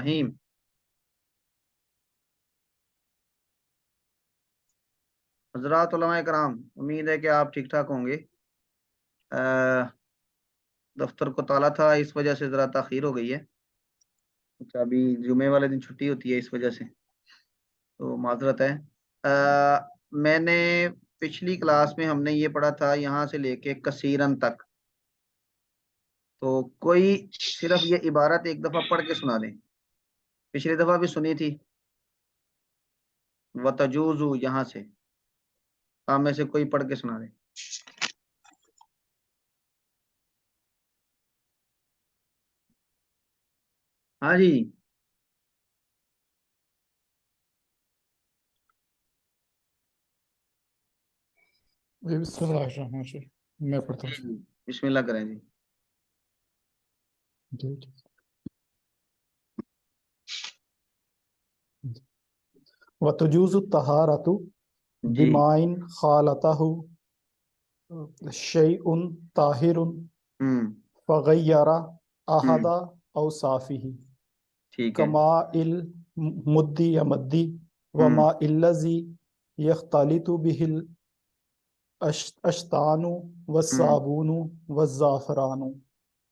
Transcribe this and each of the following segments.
रहीम। हजरात उलमा कराम, उम्मीद है कि आप ठीक ठाक होंगे। दफ्तर को ताला था, इस वजह से ज़रा ताखीर हो गई है। अच्छा, अभी जुमे वाले दिन छुट्टी होती है, इस वजह से तो माजरत है। मैंने पिछली क्लास में हमने ये पढ़ा था यहाँ से लेके कसीरन तक। तो कोई सिर्फ ये इबारत एक दफ़ा पढ़ के सुना दें। पिछली दफ़ा भी सुनी थी, वतजूजू यहाँ से। आप में से कोई पढ़ के सुना दे। हाँ जी। जी बिस्मिल्लाहिर्रहमानिर्रहीम। मैं पढ़ता हूँ। बिस्मिल्लाह करें जी। जी जी। वतजूज़ु तहारतु जी। बिमाइन खालतहु शैउन ताहिरुन हम्म। फगय्यरा हम्म। अहदा औसाफिही ठीक है। कमा इल मुद्दी या मद्दी हम्म। वमा इल्लज़ी यख्तलितु बिहिल अश्तानु हम्म। वस्साबुनु वज़्ज़ाफ़रानु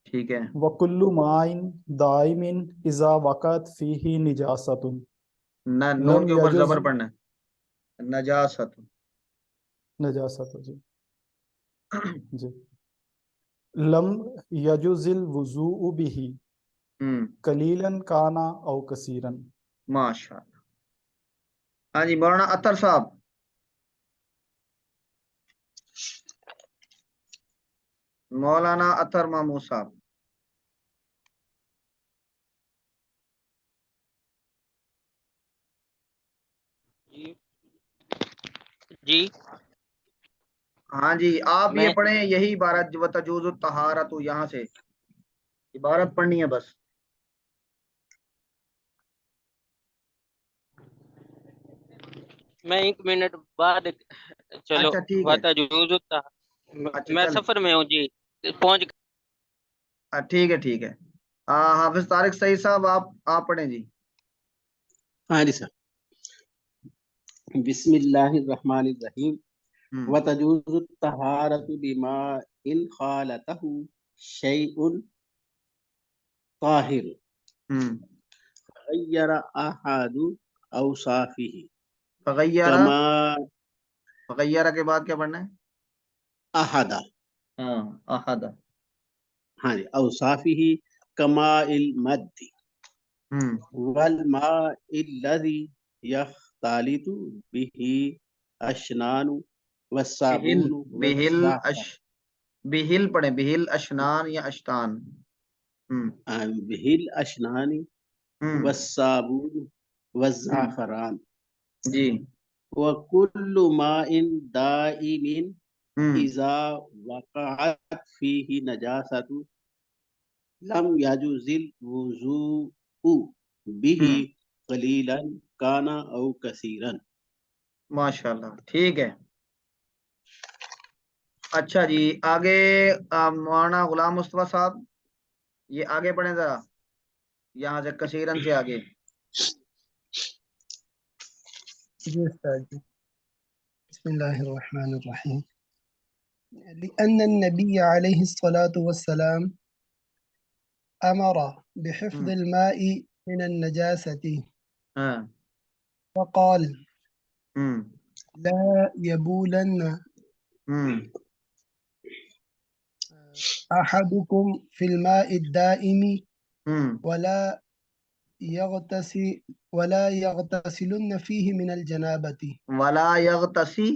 ठीक है। वकुल्लु माइन दाइमिन इज़ा वक़अत फ़ीही निजासतुन न नून लम के ऊपर यजुज़ जबर पड़ना है। नजासत। नजासत जी जी लम यजुज़िल वुज़ूउ बिही हम्म। कलीलन काना औ कसीरन। माशाल्लाह। हाँ जी, मौलाना अतर साहब। मौलाना अतर मामू साहब। जी जी। हाँ जी, आप ये मैं पढ़ें यही इबारत व तजूज़ु तहारतु, यहाँ से इबारत पढ़नी है बस। मैं 1 मिनट बाद चलो। अच्छा ठीक है। वतजूज़ु अच्छा मैं चल। सफर में हूँ जी, पहुंच। ठीक है ठीक है। हाफिज तारिक सईद साहब, आप पढ़ें जी। हाँ जी सर। बिस्मिल्लाहिर्रहमानिर्रहीम। हम्म। वतजूज़ु तहारतु बिमा इन खालतहु शैउन ताहिर हम्म। गय्यरा अहादु औसाफिही फगैयरा। कमा फगैयरा के बाद क्या पढ़ना है? अहदा। हाँ, अहदा। हाँ जी, औसाफिही कमा इल मद्दी हम्म। वल मा इल्लज़ी यख्तालितु बिही अशनानु बिहिल। वस्साबुनु बिहिल वज़्ज़ाफ़र। अश बिहिल पढ़े, बिहिल अशनान या अशतान। हम्म। बिहिल अशनानी हम्म। वस्साबुनु हम्म। वज़्ज़ाफ़रान जी। वकुल्लु माइन दाइमिन हम्म। इज़ा वक़अत फ़ीही नजासतु लम यजुज़िल वुज़ूउ बिही हम्म। क़लीलन काना औ कसीरन। माशाल्लाह, ठीक है। अच्छा जी, आगे मौलाना गुलाम मुस्तफा साहब, ये आगे पढ़ें जरा, यहाँ से कसीरन से आगे। जी उस्ताद जी। बिस्मिल्लाहिर्रहमानिर्रहीम। लिअन्न नबी अलैहिस्सलातु वस्सलाम अमर हम्म। बिहिफ्ज़िल माई मिनन नजासति हाँ। वक़ाल हम्म। ला यबूलन्न हम्म। अहदुकुम फिल माइ दाइमी हम्म। वला यगतसी वला यगतसिलुन्न फीही मिनल जनाबती। वला यगतसी।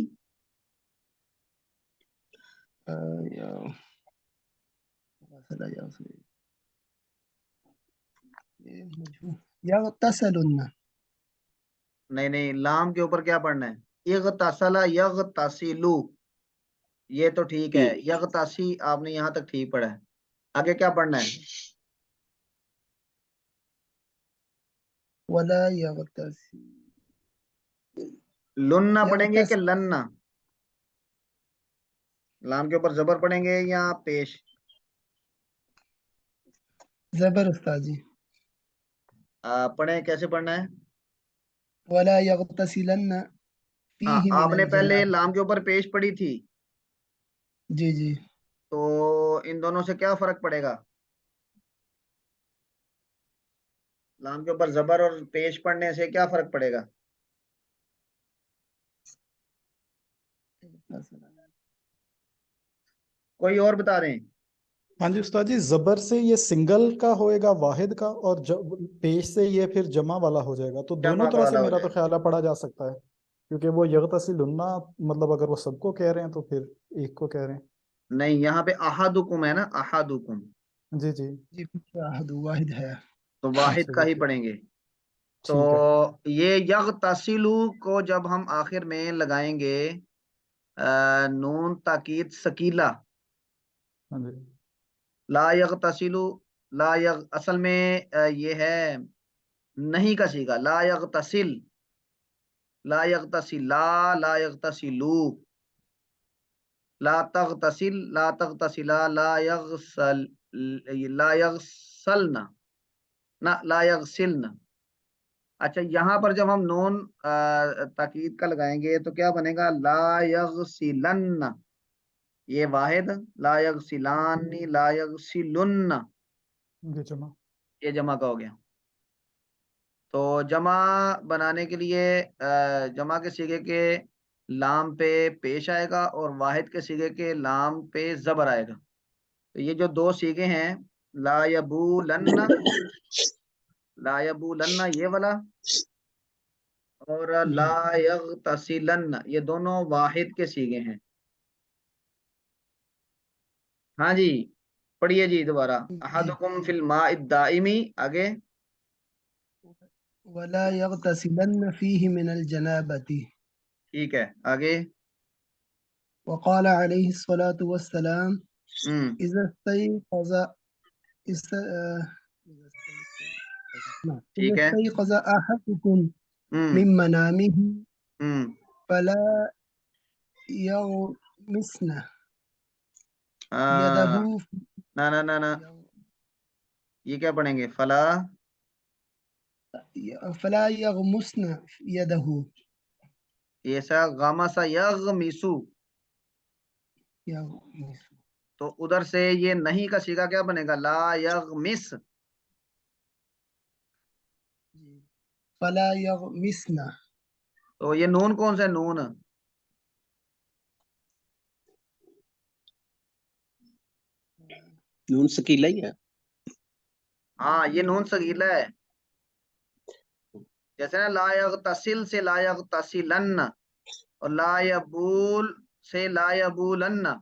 यगतसलुन्न। नहीं नहीं, लाम के ऊपर क्या पढ़ना है? इगतसला यगतसिलु, ये तो ठीक है। यगतसी आपने यहाँ तक ठीक पढ़ा है। आगे क्या पढ़ना है? वला यगतसी लुन्ना पढ़ेंगे कि यगतस लन्ना? लाम के ऊपर जबर पढ़ेंगे या पेश? जबर उस्ताद जी। पढ़े, कैसे पढ़ना है? वला यगतसिलन्न हाँ, फीही आपने मिनल पहले जनाब। लाम के ऊपर पेश पढ़ी थी, जी जी। तो इन दोनों से क्या फर्क पड़ेगा? लाम के ऊपर जबर और पेश पढ़ने से क्या फर्क पड़ेगा? कोई और बता दें। हाँ जी उस्ताद जी, जबर से ये सिंगल का होएगा वाहिद का, और पेश से ये फिर जमा वाला हो जाएगा। तो दोनों जमा तरह से वाला हो मेरा तो जाएगा। ख्याल है पढ़ा जा सकता है, क्योंकि वो यगतसिलुन्ना, मतलब अगर वो सबको कह रहे हैं तो फिर एक को कह रहे हैं। नहीं, यहाँ पे अहादुकुम है ना, अहादुकुम, जी जी। जी कुछ अहद वाहिद है। तो वाहिद अच्छा का जी, ही ठीक। पढ़ेंगे। तो ठीक है। ये यगतसिलु को जब हम आखिर में लगाएंगे नून ताकीद सकीला, हाँ जी। ला यगतसिलु, ला यग असल में ये है नहीं का सीगा, ला यगतसिल, ला यगतसिला, ला यगतसिलू, ला तगतसिल, ला तगतसिला, ला यगसल, ला यगसलना, ना ला यगसिलना। अच्छा, यहाँ पर जब हम नून ताकीद का लगाएंगे तो क्या बनेगा? ला यगसिलन्ना, ये वाहिद, ला यगसिलानी, ला यगसिलुन्ना, जी जमा। ये जमा का हो गया। तो जमा बनाने के लिए जमा के सीगे के लाम पे पेश आएगा और वाहिद के सीगे के लाम पे जबर आएगा। तो ये जो दो सीगे हैं, ला यबूलन्ना, ला यबूलन्ना ये वाला, और ला जी यगतसिलन्ना, ये दोनों वाहिद के सीगे हैं। हाँ जी, पढ़िए जी दोबारा। जी। अहदुकुम फिल माइ दाइमी, आगे। वला यगतसिलन्न फीही मिनल जनाबती। ठीक है, आगे। वक़ाल अलैहिस्सलातु वस्सलाम हम्म। इज़ा इस्तयक़ज़ इस ना इज़ा ठीक है। इस्तयक़ज़ अहदुकुम हम्म। मिन मनामिही हम्म। फला यग़मिस्न यदहु आ, ना ना ना ना, ये क्या पढ़ेंगे? फला, फला यग़मुस्न यदहु। ये सा गामा सा यगमिसु, यग़मिस। तो उधर से ये नहीं का सीगा क्या बनेगा? ला यगमिस। फला यग़मिस्न। तो ये नून कौन सा है? नून, नून सकीला ही है। हाँ ये नून सगीला है। जैसे ना ला यगतसिल से ला यगतसिलन्न, और ला यबूल से ला यबूलन्न,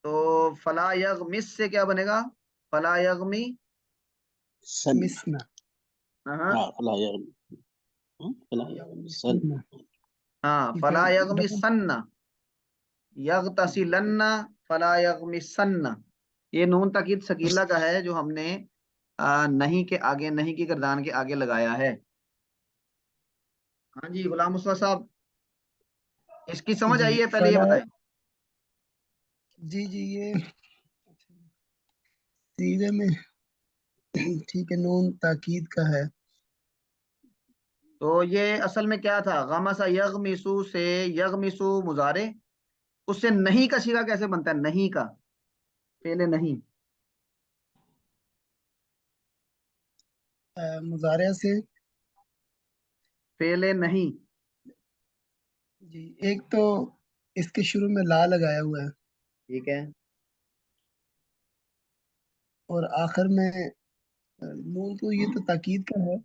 तो फला यगमिस से क्या बनेगा? फला यगमी, सन। मिस्न हाँ हाँ फला यगम, फला यगम सन। यग़मिस्न। हाँ, ठीक है फला यगमी डबल। सन्ना, यगतसिलन्ना, फला यगमिसन्ना। ये नून ताकीद सकीला का है जो हमने नहीं के आगे, नहीं की गर्दान के आगे लगाया है। हाँ जी गुलाम मुस्तफा साहब, इसकी समझ जी आई है? पहले ये फला। बताएं। जी जी ये सीधे में ठीक है, नून ताकीद का है। तो ये असल में क्या था? गमसा यगमिसु से, यगमिसु मुजारे, उससे नहीं का सीगा कैसे बनता है? नहीं का, पहले नहीं, मुजारे से। पहले नहीं। जी एक तो इसके शुरू में ला लगाया हुआ है ठीक है। और आखिर में नून, तो ये तो ताकीद का है।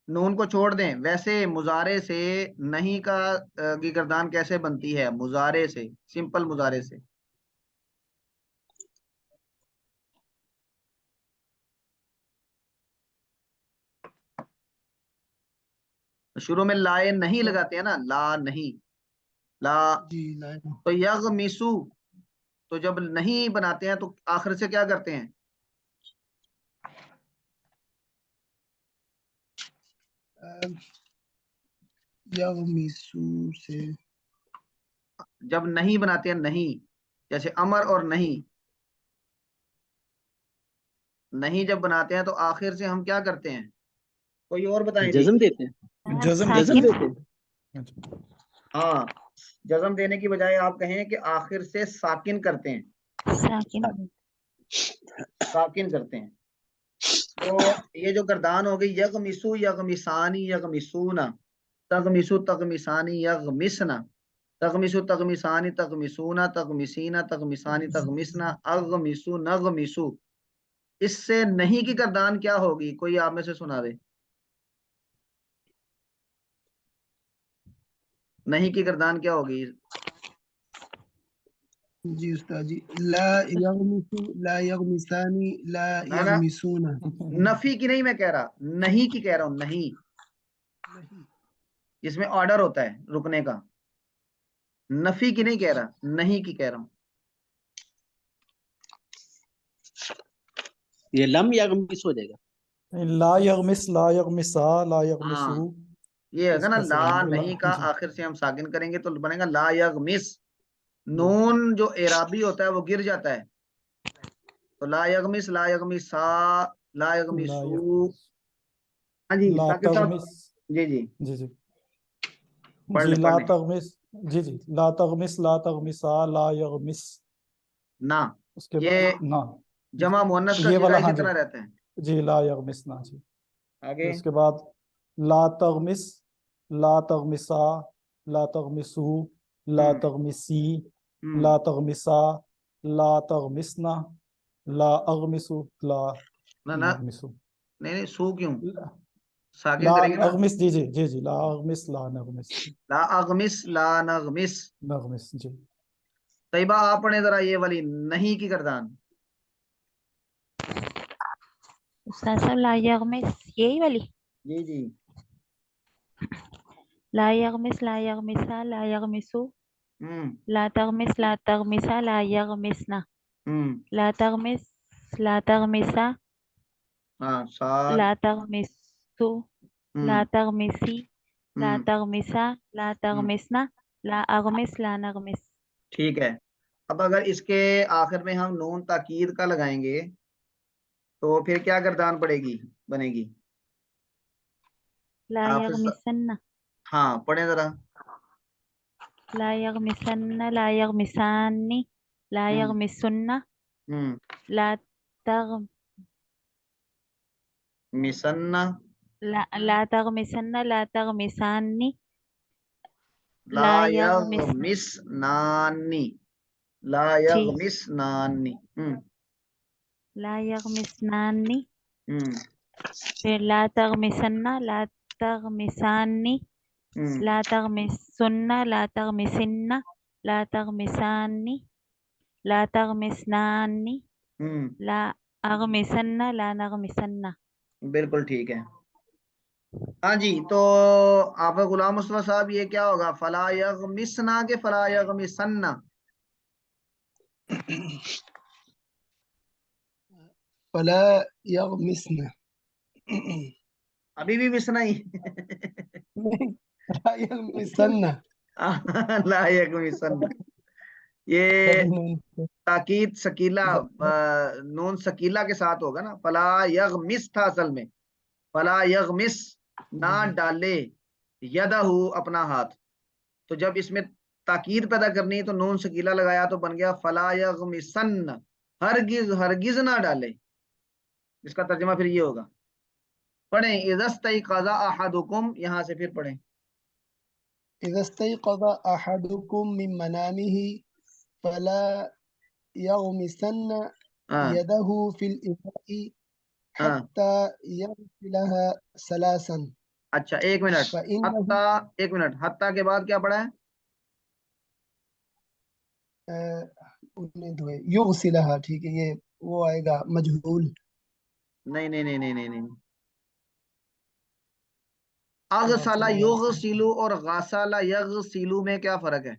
नून को छोड़ दें, वैसे मुजारे से नहीं का की गर्दान कैसे बनती है? मुजारे से, सिंपल मुजारे से। शुरू में लाए नहीं तो लगाते हैं ना, ला नहीं, ला। जी लाइन। तो यगमिसु, तो जब नहीं बनाते हैं तो आखिर से क्या करते हैं? यगमिसू से। जब नहीं बनाते हैं, नहीं, जैसे अमर और नहीं, नहीं जब बनाते हैं तो आखिर से हम क्या करते हैं? कोई और बताएं जी। जज्म देते हैं, जज्म जज्म देते देते हैं। हैं। अच्छा, हाँ, जज्म देने की बजाय आप कहें कि आखिर से साकिन करते हैं, साकिन। साकिन करते हैं। तो ये जो गर्दान हो गई, यगमिसु यगमिसानी यगमिसूना, तगमिसु तगमिसानी यगमिसना, तगमिसु तगमिसानी तगमिसूना, तगमिसीना तगमिसानी तगमिसना, अगमिसु नगमिसु। इससे नहीं की गर्दान क्या होगी? कोई आप में से सुना दे। नहीं की गर्दान क्या होगी? जी उस्ताद जी, ला यगमिसु ला यगमिसानी ला ना ना, यगमिसूना। नफी की नहीं मैं कह रहा, नहीं की कह रहा हूं, नहीं, नहीं। जिसमें ऑर्डर होता है रुकने का। नफी की नहीं कह रहा, नहीं की कह रहा हूं। ये लम या गमिस हो जाएगा। ला यगमिस ला यगमिसा ला यगमिसू, हाँ, ये है ना, इसका ला सही है। नहीं का जी आखिर से हम साकिन करेंगे तो बनेगा ला यगमिस। नून जो एराबी होता है वो गिर जाता है, तो ला यगमिस ला यगमिसा ला ला यगमिसू। यगमिस हाँ जी ला साकिब साहब। तगमिस। जी जी, जी जी पढ़ जी, ले ला पढ़ ले। तगमिस। जी जी, ला तगमिस ला तगमिसा ला यगमिस। ना, उसके ये बाद ना। जमा मुअन्नस का ये सीगा वाला, इसी हाँ जी। तरह रहता है। जी, ला यगमिस ना जी। आगे। फिर उसके बाद ला तगमिस ला तगमिसा ला तगमिसू ला हम्म तगमिसी हम्म ला तगमिसा ला तगमिसना ला अगमिसू ला ना ना, नगमिसू। नहीं नहीं, सू क्यों? ला साकिन ला करेंगे ना। अगमिस, जी जी जी जी, ला अगमिस ला नगमिस। ला अगमिस ला नगमिस। नगमिस जी। तैयबा आप पढ़े जरा ये वाली नहीं की गर्दान। उस्ताद साहब, ला यगमिस यही वाली। जी जी। ला यगमिस ला यगमिसा ला यगमिसू हम्म ला तगमिस ला तगमिसा ला यगमिसना हम्म ला तगमिस ला तगमिसा हाँ, साल। ला तगमिसू ला हम्म तगमिसी ला हम्म तगमिसा ला हम्म तगमिसना ला अगमिस ला नगमिस। ठीक है। अब अगर इसके आखिर में हम नून ताकीद का लगाएंगे तो फिर क्या गर्दान पड़ेगी, बनेगी? ला हाफिज। यगमिसन्ना हाँ पढ़े जरा। ला यगमिसन्ना ला यगमिसानी ला हम्म यगमिसुन्ना हम्म ला तग मिसन्ना ला तगमिसन्ना ला तगमिसानी ला ला यगमिसना। यगमिस नानी, ला जी, यगमिस नानी। ला यगमिसनानी। हम्म फिर ला तगमिसन्ना ला तगमिसानी हम्म ला तगमिसुन्ना ला तगमिसिन्ना ला तगमिसानी ला तगमिसनानी हम्म ला अगमिसन्ना ला नगमिसन्ना। बिल्कुल ठीक है। हाँ जी, तो आप गुलाम मुस्तफा साहब, ये क्या होगा? फला यगमिसना के फला यगमिसन्ना? फला यगमिसना। अभी भी मिसना ही। नहीं, ला यगमिसन्ना। ला यगमिसन्ना, ये कभी नहीं। ताकीद सकीला, नून सकीला के साथ होगा ना। फला यगमिस था असल में, फला यगमिस, ना डाले, यदहू अपना हाथ। तो जब इसमें ताकीद पैदा करनी है तो नून सकीला लगाया तो बन गया फला यगमिसन, हरगिज हरगिज ना डाले। इसका तर्जुमा फिर ये होगा। पढ़ें, इज़स्तयक़ज़ अहदुकुम, यहाँ से फिर पढ़ें। इज़ा इस्तयक़ज़ अहदुकुम मिन मनामिही फला यगमिसन्ना हाँ यदहु फिल इनाई हाँ। हत्ता यगसिलहा सलासन अच्छा एक मिनट, फ़इन्नहु हत्ता, एक मिनट, हत्ता के बाद क्या पढ़ा है? उन्हें धोए युगसिलहा। ठीक है, ये वो आएगा मजहूल। नहीं नहीं नहीं नहीं नहीं नहीं। आप अगसला सल्लल्लाहु अलैहि वसल्लम। युगसिलु और गसला यगसिलु में क्या फर्क है?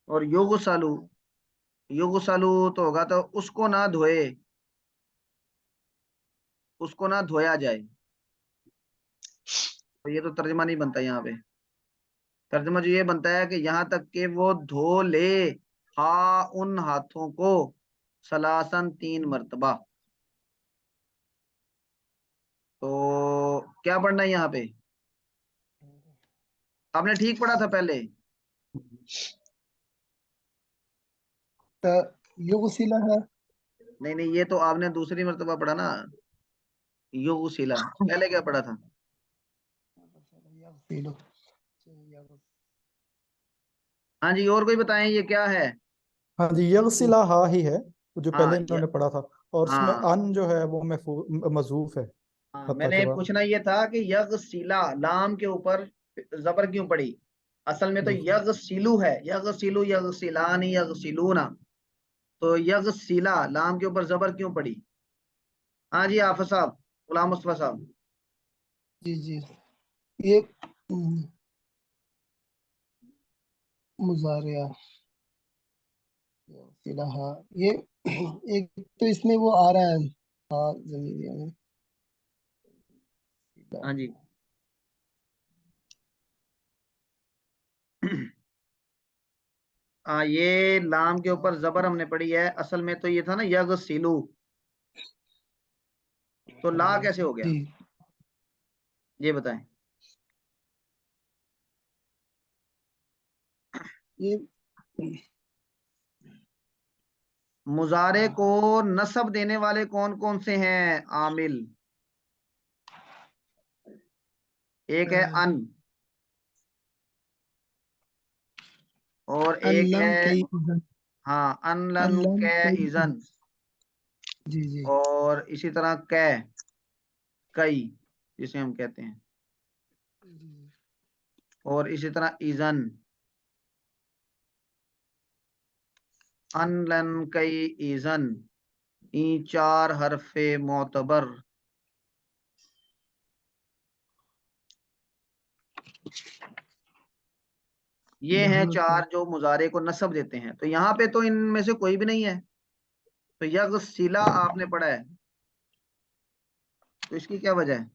और युगसलु, युगसलु तो होगा तो उसको ना धोए, उसको ना धोया जाए। तो ये तो तर्जमा नहीं बनता यहाँ पे। तर्जमा जो ये बनता है कि यहाँ तक कि वो धो ले, हा उन हाथों को, सलासन 3 मरतबा। तो क्या पढ़ना है यहाँ पे? आपने ठीक पढ़ा था पहले? युगसिलहा। नहीं नहीं, ये तो आपने दूसरी मरतबा पढ़ा ना, युगसिला। पहले क्या पढ़ा था? यगसिलु। हाँ जी, और कोई बताएं ये क्या है? हाँ जी, यगसिला हा ही है जो हाँ पहले इन्होंने पढ़ा था, और उसमें हाँ अन जो है वो मजूफ है हाँ, हत्ता के मैंने बाद। पूछना ये था कि यगसिला लाम के ऊपर जबर क्यों पड़ी? असल में तो जी यगसिलु है, यगसिलु यगसिलानी यगसिलूना। तो यगसिला लाम के ऊपर जबर क्यों पड़ी? हाँ जी, आफा साहब, गुलाम मुस्तफा साहब। जी जी, ये मुजारिया यगसिलहा, ये एक तो इसमें वो आ रहा है, हाँ जमीरिया में। हाँ जी। ये लाम के ऊपर जबर हमने पड़ी है, असल में तो ये था ना यगसिलु, तो ला कैसे हो गया? जी, ये बताएं। ये मुजारे को नसब देने वाले कौन कौन से हैं आमिल? एक है अन, और एक अल्लम है, कई, हाँ, अनलन अल्लम कै कई। इजन, जी जी और इसी तरह कै, कई जिसे हम कहते हैं, और इसी तरह इजन, अनलन कई इजन। ई 4 हरफे मोतबर। ये हैं यहाँ पे 4 जो मुजारे को नसब देते हैं, तो यहाँ पे तो इनमें से कोई भी नहीं है। तो यगसिला आपने पढ़ा है, तो इसकी क्या वजह है?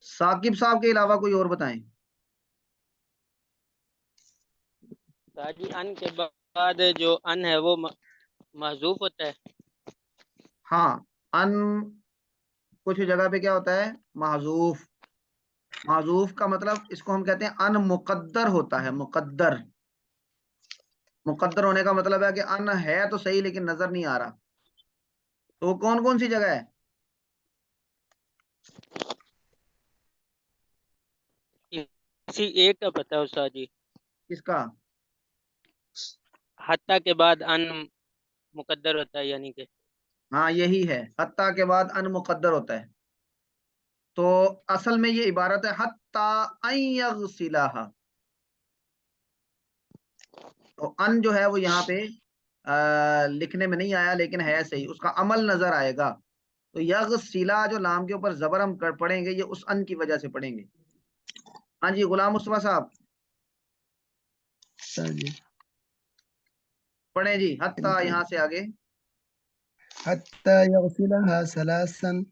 साकिब साहब के अलावा कोई और बताएं। ताजी अन के बाद जो अन है वो महजूफ होता है। हाँ, अन कुछ जगह पे क्या होता है, माजूफ। माजूफ का मतलब इसको हम कहते हैं अन मुकद्दर होता है, मुकद्दर। मुकद्दर होने का मतलब है कि अन है तो सही लेकिन नजर नहीं आ रहा। तो कौन कौन सी जगह है? इसी एक का पता है उस्ताद जी। किसका? हत्ता के बाद अन मुकद्दर होता है, यानी कि हाँ यही है, हत्ता के बाद अन मुकद्दर होता है। तो असल में ये इबारत है हत्ता अन यगसिलाहा। तो अन जो है वो यहाँ पे लिखने में नहीं आया, लेकिन है सही, उसका अमल नजर आएगा। तो यगसिला जो लाम के ऊपर जबर हम पढ़ेंगे, ये उस अन की वजह से पढ़ेंगे। हाँ जी, गुलाम मुस्तफा साहब, जी। पढ़े जी, हत्ता इनके यहाँ से आगे। हत्ता यगसिलहा सलासन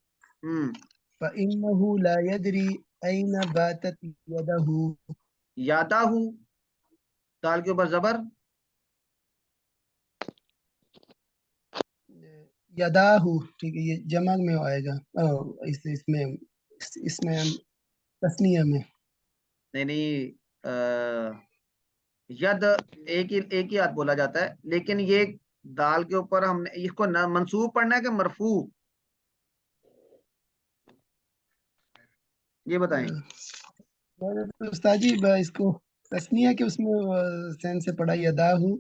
हम्म। फइन्नहु ला यदरी ऐन बातत यदहु। यादाहू, दाल के ऊपर जबर। यदाहु, ठीक है, ये जमा में आएगा। इसमें इसमें तस्निया में। नहीं नहीं, यद एक ही हाथ बोला जाता है, लेकिन ये दाल के ऊपर हमने इसको मंसूब पढ़ना है कि मरफू, ये बताएं। मैंने तो उस्ताद जी इसको तस्निया के उसमें सेंस से पढ़ा, यदाहु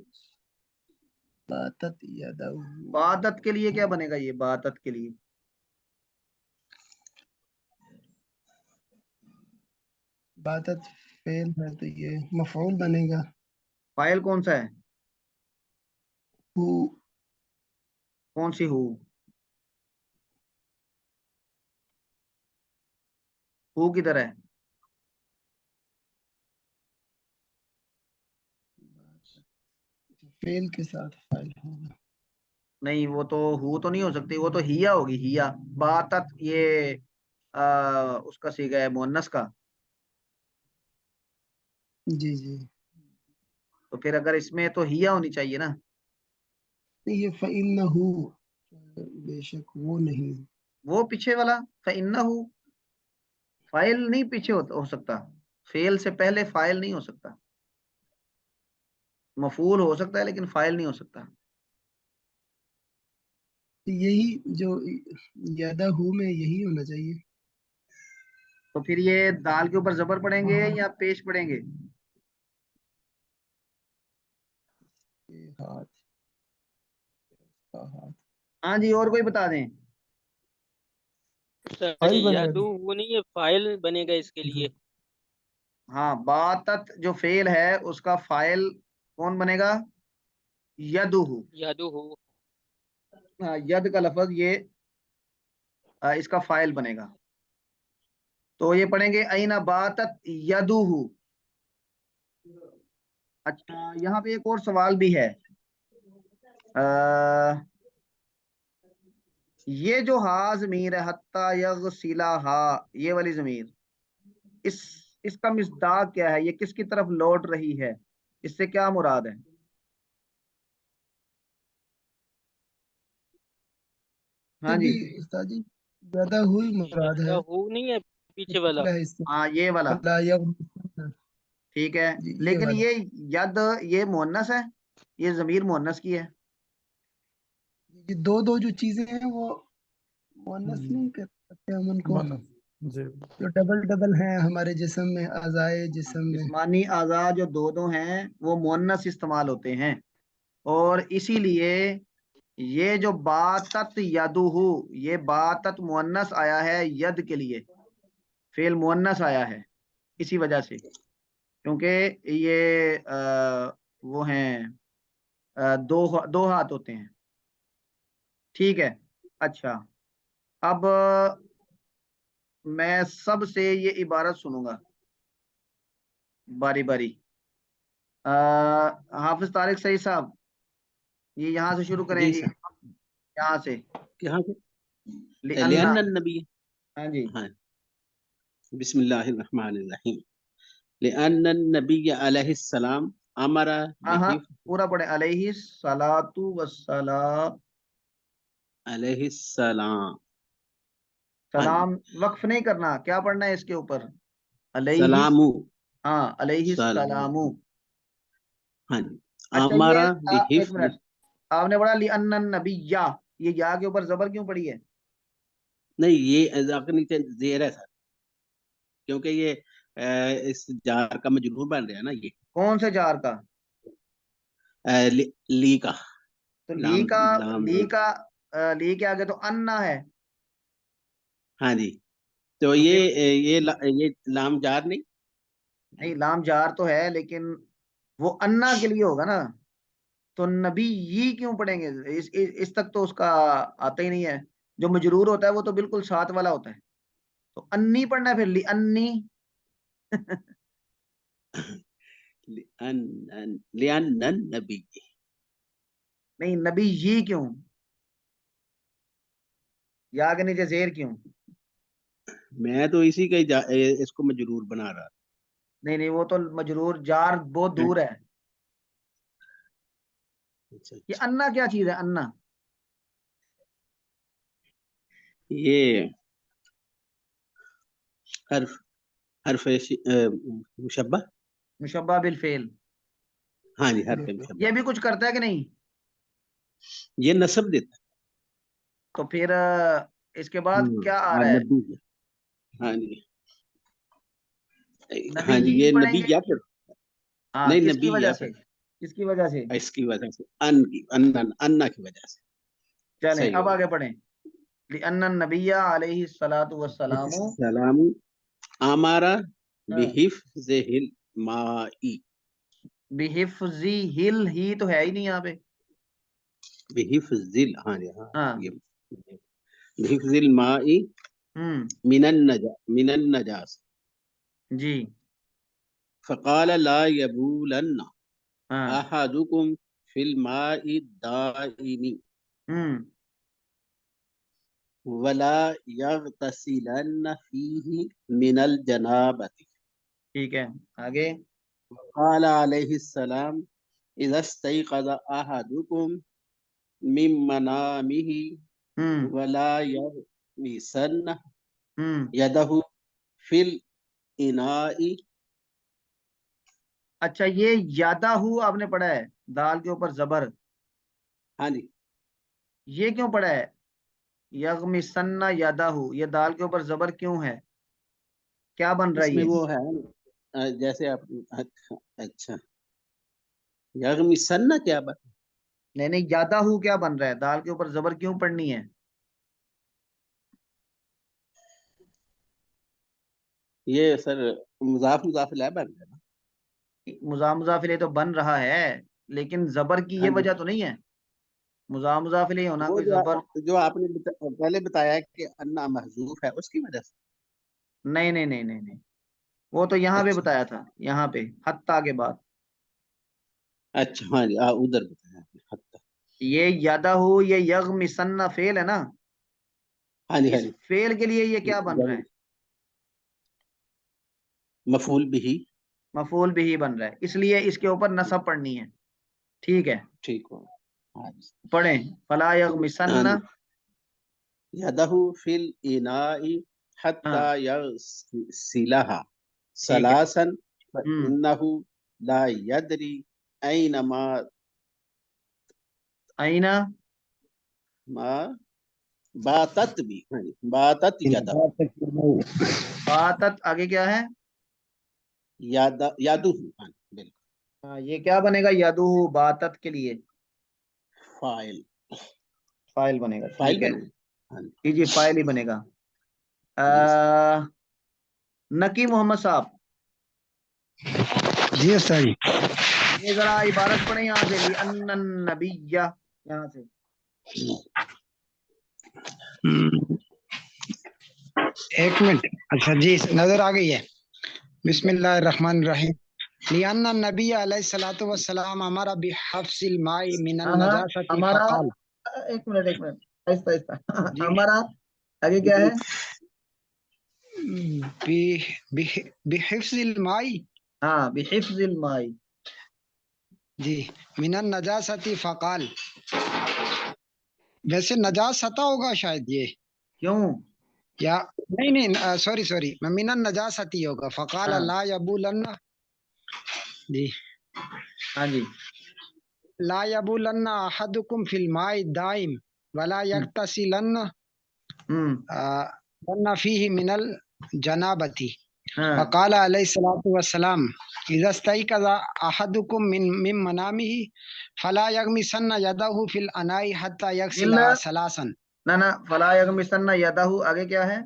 बातत यदाहु। बादत के लिए क्या बनेगा, ये बादत के लिए? बातत फेल है तो ये मफऊल बनेगा। फाइल कौन सा है? हु कौन सी हु किधर है? फेल के साथ फाइल होगा। नहीं, वो तो हु तो नहीं हो सकती, वो तो हिया होगी, हिया। बातत ये उसका सीगा है मुअन्नस का। जी जी। तो फिर अगर इसमें तो हिया होनी चाहिए ना। नहीं, ये फ़इन्नहु, बेशक वो नहीं। वो पीछे वाला फइन्नहु, फाइल नहीं पीछे हो सकता, फेल से पहले फाइल नहीं हो सकता, मफूल हो सकता है लेकिन फाइल नहीं हो सकता। यही जो यदहु में यही होना चाहिए। तो फिर ये दाल के ऊपर जबर पड़ेंगे या पेश पड़ेंगे? ये हाथ का हाथ। हाँ जी, और कोई बता दें। सर फाइल जी बनेगा यादू जी। वो नहीं है, फाइल बनेगा इसके जी लिए। हाँ, बातत जो फेल है उसका फाइल कौन बनेगा? यदुहु। यादू हो। हाँ, यद का लफज ये इसका फाइल बनेगा। तो ये पढ़ेंगे अइना बातत यदुहु। अच्छा, यहाँ पे एक और सवाल भी है। आ, ये जो हा जमीर है, हत्ता यगसिला हा, ये वाली जमीर, इस इसका मिसदाक क्या है? ये किसकी तरफ लौट रही है? इससे क्या मुराद है? हाँ तभी जी। उस्ताद जी, यदहु ही मुराद है। यादू नहीं है पीछे वाला। है इससे। हाँ, ये वाला वला यग़- ठीक है। जी, ये लेकिन वाला। ये यद, ये मुअन्नस है, ये जमीर मुअन्नस की है। ये दो दो जो चीजें हैं वो मुअन्नस जी नहीं कर सकते हम उनको। मन जी। जो डबल डबल हैं हमारे जिस्म में, अज़ाए जिस्म में। जिस्मानी आज़ा जो दो दो हैं वो मुअन्नस इस्तेमाल होते हैं, और इसीलिए ये जो बातत यदुहु, ये बातत मुअन्नस आया है यद के लिए, फेल मुअन्नस आया है इसी वजह से, क्योंकि ये वो हैं, दो दो हाथ होते हैं। ठीक है। अच्छा, अब मैं सबसे ये इबारत सुनूंगा बारी बारी। हाफिज तारिक सईद साहब, ये यहाँ से शुरू जी करेंगे, सर। यहाँ से। यहाँ से लिअन्ना। लिअन्न नबी। हाँ जी। हाँ, बिस्मिल्लाहिर्रहमानिर्रहीम। लिअन्न नबी अलैहिस्सलाम अमरा हाँ हाँ, बिहिफ पूरा पढ़े, अलैहि सलातु वस्सलाम। अलैहिस्सलाम। हाँ जी। सलाम वक्फ नहीं करना, क्या पढ़ना है इसके ऊपर? अलैहि। सलामु। हाँ, अलैहि सलाम। सलामु। हाँ जी। अच्छा, ये अमरा एक बिहिफ्ज। मिनट, आपने पढ़ा लिअन्न नबिय्या, ये या के ऊपर जबर क्यों पड़ी है? नहीं, ये आपके नीचे जेर है सर, क्योंकि ये इस जार का मजरूर बन रहा है ना ये। कौन से जार का? ली का। तो ली लाम का, लाम ली का, ली के आगे तो अन्ना है। हाँ जी। तो तो फिर ये लाम जार नहीं। नहीं, लाम जार तो है लेकिन वो अन्ना के लिए होगा ना। तो नबी ये क्यों पढ़ेंगे? इस तक तो उसका आता ही नहीं है। जो मजरूर होता है वो तो बिल्कुल साथ वाला होता है, तो अन्नी पढ़ना है फिर ली अन्नी। लिअन्न नबी। नहीं, नबी ये क्यों, या के नीचे जेर क्यों? मैं तो इसी का ही इसको मजरूर बना रहा नहीं नहीं, वो तो मजरूर जार बहुत था। दूर है। अच्छा ये अच्छा। अन्ना क्या चीज है, अन्ना? ये हर्फ हर्फ मुशब्बा। मुशब्बा बिल फेल। हाँ जी, हर्फ ये मुशब्बा। भी कुछ करता है कि नहीं? ये नस्ब देता तो फिर इसके है। बाद क्या आ और रहा है? नबी। हाँ जी। नबी हाँ जी, ही ये नबी पढ़ेंगे। या फिर हाँ, नहीं, किसकी नबी वजह या से? फिर किसकी वजह से? इसकी वजह से अन्ना की वजह से चलें सही अब होगा। आगे पढ़ें। लिअन्न नबिय्या अलैहि सलातु वस्सलामु। सलाम आमारा हाँ, बिहिफ्ज़िल माई। बिहिफ्जी हिल, ही तो है ही नहीं यहाँ पे। बिहिफ्ज़िल, हाँ जी हाँ। हाँ। ये बिहिफ्ज़िल माई हम्म। मिनन नजास। जी। फ़क़ाल ला यबूलन्न हाँ। अहदुकुम फिल माई दाइमी हम्म। वला यगतसिलन्न फीही मिनल जनाबति। ठीक है, आगे। क़ाल अलैहिस्सलाम इज़ा इस्तयक़ज़ अहदुकुम मिन मनामिही वला यग़मिसन्ना यदहु फिल इनाई। अच्छा, ये यादाहू आपने पढ़ा है, दाल के ऊपर जबर, हाँ जी, ये क्यों पढ़ा है? यगमिसन्ना यादाहू, ये दाल के ऊपर जबर क्यों है? क्या बन रहा है इसमें ये? वो है जैसे आप अच्छा अच्छा यग़मिसन्ना क्या बात। नहीं नहीं, यादाहू क्या बन रहा है? दाल के ऊपर जबर क्यों पढ़नी है? ये सर मुज़ाफ मुज़ाफ इलैह बन गया ना। मुज़ाफ इलैह तो बन रहा है, लेकिन जबर की ये हाँ जी, वजह तो नहीं है। मुज़ाफ इलैह होना वो कोई जबर। जो आपने पहले बताया कि अन्ना महजूफ है उसकी वजह से। नहीं नहीं नहीं नहीं नहीं, वो तो यहाँ पे अच्छा बताया था, यहाँ पे हत्ता के बाद। अच्छा, हाँ जी, उधर बताया आपने हत्ता। ये यादाहू, ये यगमिसन्ना फेल है ना, हाँ जी हाँ इस जी, फेल के लिए ये क्या बन रहा है? मफूल बिही। मफूल बिही बन रहा है, इसलिए इसके ऊपर नसब पढ़नी है। ठीक है, ठीक हो। हाँ जी पढ़ें। फला हाँ यगमिसन्ना। जी, यदहु फिल इनाई हत्ता हाँ यग़सिलहा ठीक है। सलासन हम्म। फइन्नहु ला यदरी ऐनमा आईना। मा बातत भी, हाँ जी, बातत यदहु बातत आगे क्या है? यादुहु, हाँ जी, बिल्कुल हाँ, ये क्या बनेगा? यादू बातत के लिए फाइल। फाइल बनेगा। फाइल ठीक है, बने। हाँ जी जी जी, फाइल ही बनेगा। जी सर। नकी मोहम्मद साहब, जी उस्ताद जी। ये जरा इबारत पढ़े यहाँ से, लिअन्नन नबिय्या, यहाँ से। एक मिनट। अच्छा जी, नजर आ गई है। बिस्मिल्लाहिर्रहमानिर्रहीम। लिअन्ना नबी अलैहिस्सलातु वस्सलाम अमरा बिहफ्सिल माई हाँ मिनन हाँ, नजासति हमारा, फकाल। एक मिनट एक मिनट, आहिस्ता आहिस्ता। जी। हमारा आगे क्या है? बि बिहिफ्सिल माई। हाँ, बिहिफ्जिल माई। जी, मिनन नजासति फकाल। वैसे नजासता होगा शायद ये, क्यों? या नहीं नहीं, सॉरी सॉरी, मिनन नजासती होगा। फकाल हाँ ला यबूलन्ना। जी, हाँ जी। ला यबूलन्ना अहदुकुम फिल माई दाइम वला हम्म यग्तसिलन्ना हम्म, वन्ना फीही मिनल जनाबती। हाँ। वकाल अलैहिस्सलातु वस्सलाम इज़ा इस्तयक़ज़ अहदुकुम मिन मनामिही फला यग़मिसन्ना यदहु फिल अनाई हत्ता फिल, यग़सिलहा सलासन। ना ना, फला यगमिसन्ना यदाहू, आगे क्या है?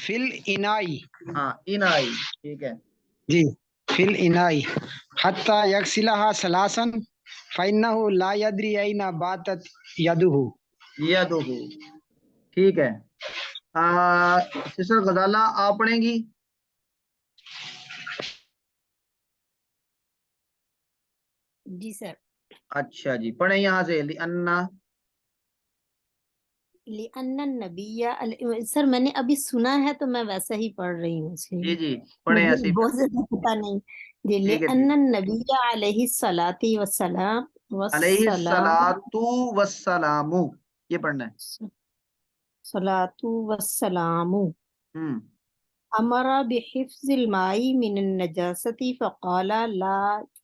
फिल इनाई। हाँ, इन आई, ठीक है। जी, फिल इनाई हत्ता यग़सिलहा सलासन फ़इन्नहु ला यदरी ऐना बातत यदुहु। यदहू, ठीक है। सिस्टर गजाला, आप पढ़ेंगी? जी सर। अच्छा जी, पढ़े यहाँ से, लिअन्ना। लिअन्नन नबिय्या सर, मैंने अभी सुना है तो मैं वैसा ही पढ़ रही हूँ, जी इसलिए जी, पढ़े मुझे ऐसे ही बहुत पढ़े। ज्यादा पता नहीं। जी, ठीक है ठीक है। लिअन्नन नबिय्या अलैहि सलाती वस्सलाम अलैहि वस्सलाम सलातु वस्सलामु, ये पढ़ना है। सलातु वस्सलामु हम्म अमरा बिहिफ्जिल माई मिनन नजासती फकाला ला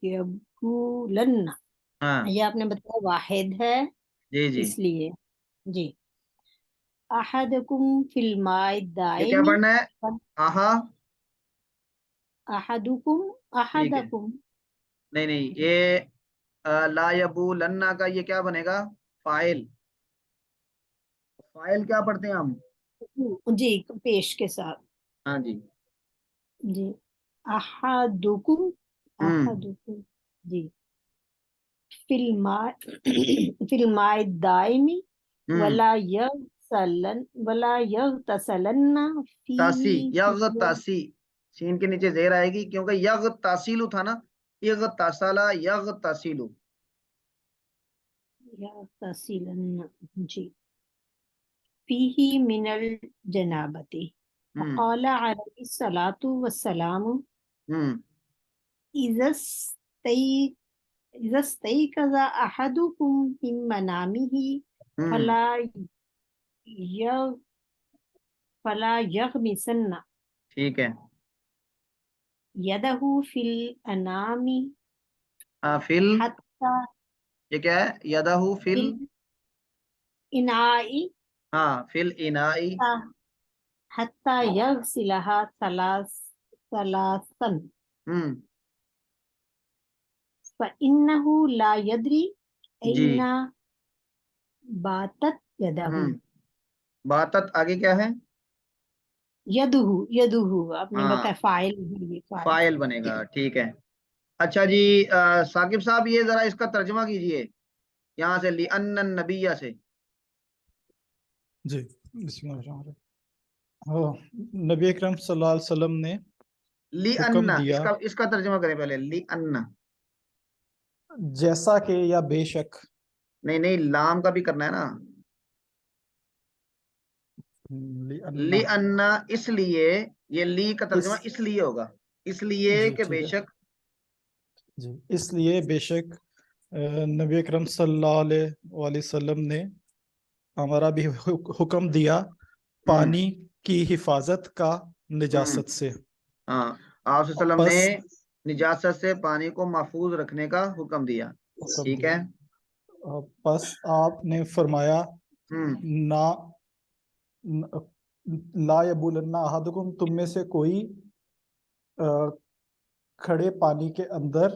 यबूलन्ना। हाँ ये आपने बताया वाहिद है, जी जी। इसलिए। जी, अहदकुम फिल माई ये क्या दाइमी। पढ़ना है? आहा। अहदुकुम, ठीक है, अहदकुम। नहीं नहीं, ये ला यबूलन्ना का ये क्या बनेगा? फाइल। फाइल क्या पढ़ते हैं हम? जी, पेश के साथ। हाँ जी। जी, अहदुकुम, हम्म अहदुकुम। जी, फिल्मा फिल्माए दाइमी हम्म, वला यगसलन वला यगतसलन्ना तासी, फीही यग तासी, सीन के नीचे जेर आएगी, क्योंकि यग तासीलु था ना, यग तासाला, यग तासीलु। यगतसिलन्ना। जी, फीही मिनल जनाबती। हम्म वक़ाल अलैहि सलातु वस्सलाम हम्म इज़स्तई इज़स्तैक़ज़ा अहदुकुम मिन मनामिही फला य फला यग़मिसन्ना ठीक है। यदहु फिल अनामी फिल, हत्ता ये क्या है? यदाहु फिल, फिल इनाई हाँ फिल इनाई, हत्ता यग़सिलहा सलासन हम्म फ़इन्नहु ला यद्री जी, ऐना बातत यदहु। बातत आगे क्या है? यदुहु यदुहु आपने हाँ, बताया फाइल है, ये फाइल। फाइल बनेगा, ठीक है। अच्छा जी, साकिब साहब ये जरा इसका तर्जमा कीजिए यहाँ से, ली अन्न नबिया से। जी बिस्मिल्लाह। हाँ, नबी अकरम सल्लल्लाहु अलैहि वसल्लम ने ली हुक्म अन्ना, दिया, इसका तर्जमा करें पहले, ली अन्ना। जैसा कि या बेशक। नहीं नहीं, लाम का भी करना है ना। ली अन्ना, अन्ना इसलिए, ये ली का इस, तर्जमा इसलिए होगा, इसलिए जी कि ठीक है बेशक। जी, इसलिए बेशक नबी अकरम सल्लल्लाहु अलैहि वसल्लम ने हमारा भी हुक्म दिया हम्म पानी की हिफाजत का हम्म निजासत से। हाँ, आप सल्लम ने बस निजासत से पानी को महफूज रखने का हुक्म दिया। हुक्म ठीक है। दिया, बस आपने फरमाया हम्म ना ला यबुलन्ना अहदुकुम, तुम में से कोई अ, खड़े पानी के अंदर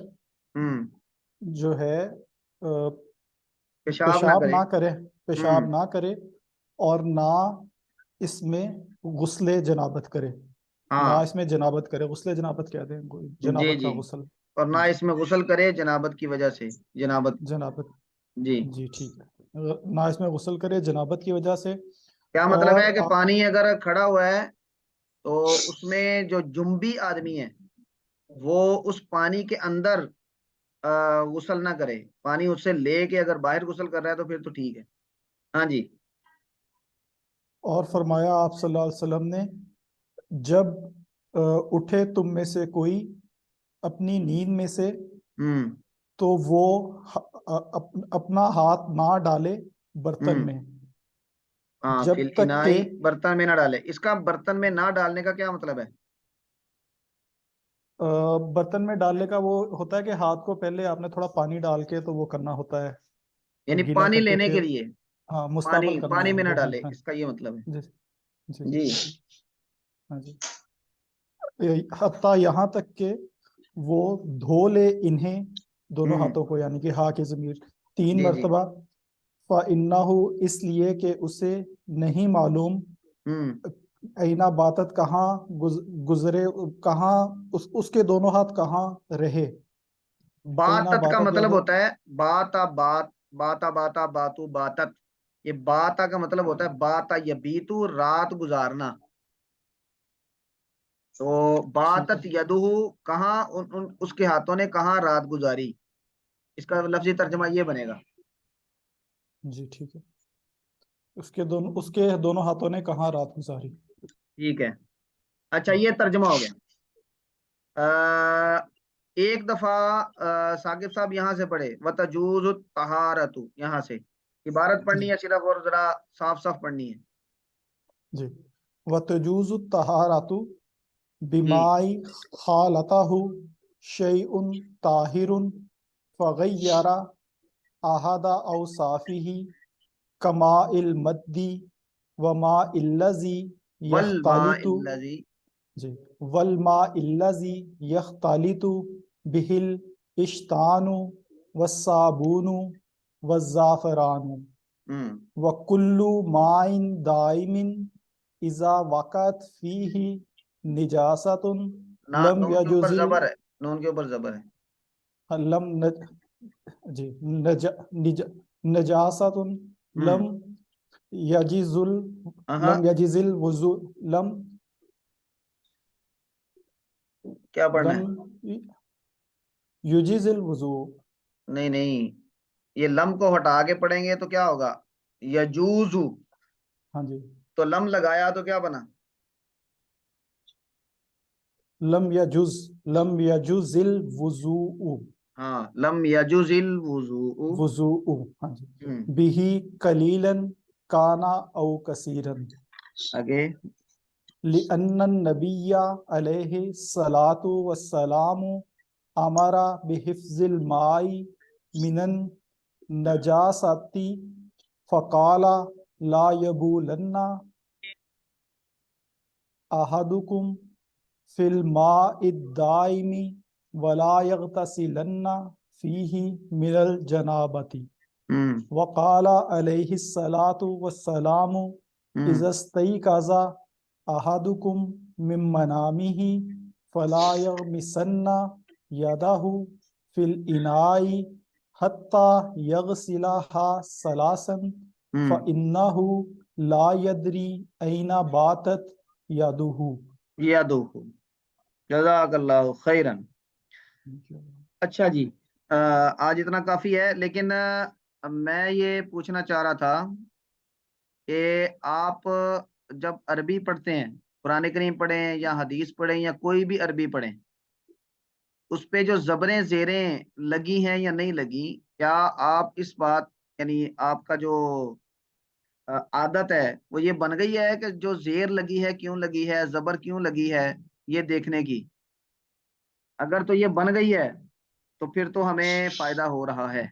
हम्म जो है पेशाब ना पेशाब करे। ना करे, पेशाब हम्म ना करे, और ना इसमें गुस्ले जनाबत करे, ना हाँ इसमें जनाबत करे। गुस्ले जनाबत कहते हैं, कोई जी जनाबत जी, का गुस्ल। और ना जी इसमें गुस्ल करे जनाबत की वजह से, जनाबत। जनाबत, जी, जी ठीक है, ना इसमें गुस्ल करे जनाबत की वजह से। क्या मतलब है और कि पानी अगर खड़ा हुआ है तो उसमें जो जुम्बी आदमी है वो उस पानी के अंदर गुस्ल ना करे, पानी उससे लेके अगर बाहर गुस्ल कर रहा है तो फिर तो ठीक है। हाँ जी। और फरमाया आप सल्लल्लाहु अलैहि वसल्लम ने, जब उठे तुम में से कोई अपनी नींद में से, हम्म तो वो अपना हाथ ना डाले बर्तन हम्म में, हाँ, जब फिल तक के इनाई, बर्तन में ना डाले, इसका बर्तन में ना डालने का क्या मतलब है? बर्तन में डालने का वो होता है कि हाथ को पहले आपने थोड़ा पानी डाल के तो वो करना होता है, और यानी गीला पानी करके लेने के फिर, लिए हाँ मुस्ताबल पानी करना पानी है में ना वो, हाँ डाले, हाँ इसका ये मतलब है। जी जी जी। जी हाँ जी। हत्ता यहाँ तक के वो धो ले इन्हें, दोनों हम्म हाथों को, यानी कि हा की जमीर 3 मरतबा। फ़इन्नहु, इसलिए कि उसे नहीं मालूम, हम्म ऐना बातत, कहाँ गुजरे, कहाँ उसके दोनों हाथ कहाँ रहे। ऐना बातत का बातत मतलब याद, होता है बाता बात, बाता बाता बातू बातत। ये बाता का मतलब होता है बाता यबीतू, रात गुजारना। तो ठीक है बातत यदुहु, कहाँ उसके हाथों ने कहाँ रात गुजारी, इसका लफ्जी तर्जमा ये बनेगा। जी ठीक है, उसके दोनों हाथों ने कहाँ रात गुजारी। ठीक है। अच्छा, ये तर्जमा हो गया। एक दफा साकिब साहब यहाँ से पढ़े, व तजूज तहारतु, यहाँ से इबारत पढ़नी जी है सिर्फ, और जरा साफ साफ पढ़नी है। जी, व तजूज़ु तहारातु जी, बिमाई खालताहु शैउन ताहिरुन फगय्यरा अहदा औसाफिही कमा इल मद्दी व मा इल्लजी वल मा यख्तालितु, इल्लजी, जी, वल मा इल्लजी यख्तालितु बिहिल इश्तानु वस्साबुनु वज़्ज़ाफ़रानु हम्म व कुल्लु माइन दाइमिन इज़ा वक़अत फ़ीही निजासतुन ना, लम नून के ऊपर यजुज़िल, जबर है, नून के ऊपर जबर है। लम न, जी नजासतुन लम हम्म यजिजुल, हाँ, लम यजिजिल वुजू, लम क्या पढ़ना लम है? युजिजिल वुजू। नहीं नहीं, ये लम को हटा के पढ़ेंगे तो क्या होगा? यजूजू। हाँ जी, तो लम लगाया तो क्या बना? लम यजुजिल वुजू, हाँ, लम यजुजिल वुजू। वुजू, हाँ जी, हम्म, बिही कलीलन काना औ कसीरन, आगे। लिअन्न नबिय्या अलैहि सलातु वस्सलामु अमरा बिहिफ्जिल माई मिनन नजासती फ़काला ला यबूलन्ना अहदुकुम फिल माइद दाइमी वला यगतसिलन्ना फीही मिनल जनाबती हम्म, वक़ाला अलैहि सलातु वस्सलामु इज़स्तैक़ज़ा अहदुकुम मिन मनामिही फला यग़मिसन्ना यदहु फिल इनाई हत्ता यग़सिलहा सलासन फ़इन्नहु ला यदरी ऐना बातत यदुहु। यदुहु। जज़ाकल्लाहु खैरन। अच्छा जी, आज इतना काफी है, लेकिन मैं ये पूछना चाह रहा था कि आप जब अरबी पढ़ते हैं, कुरान करीम पढ़ें या हदीस पढ़ें या कोई भी अरबी पढ़ें, उस पे जो जबरें जेरें लगी हैं या नहीं लगी, क्या आप इस बात, यानी आपका जो आदत है वो ये बन गई है कि जो जेर लगी है क्यों लगी है, जबर क्यों लगी है, ये देखने की? अगर तो ये बन गई है तो फिर तो हमें फायदा हो रहा है,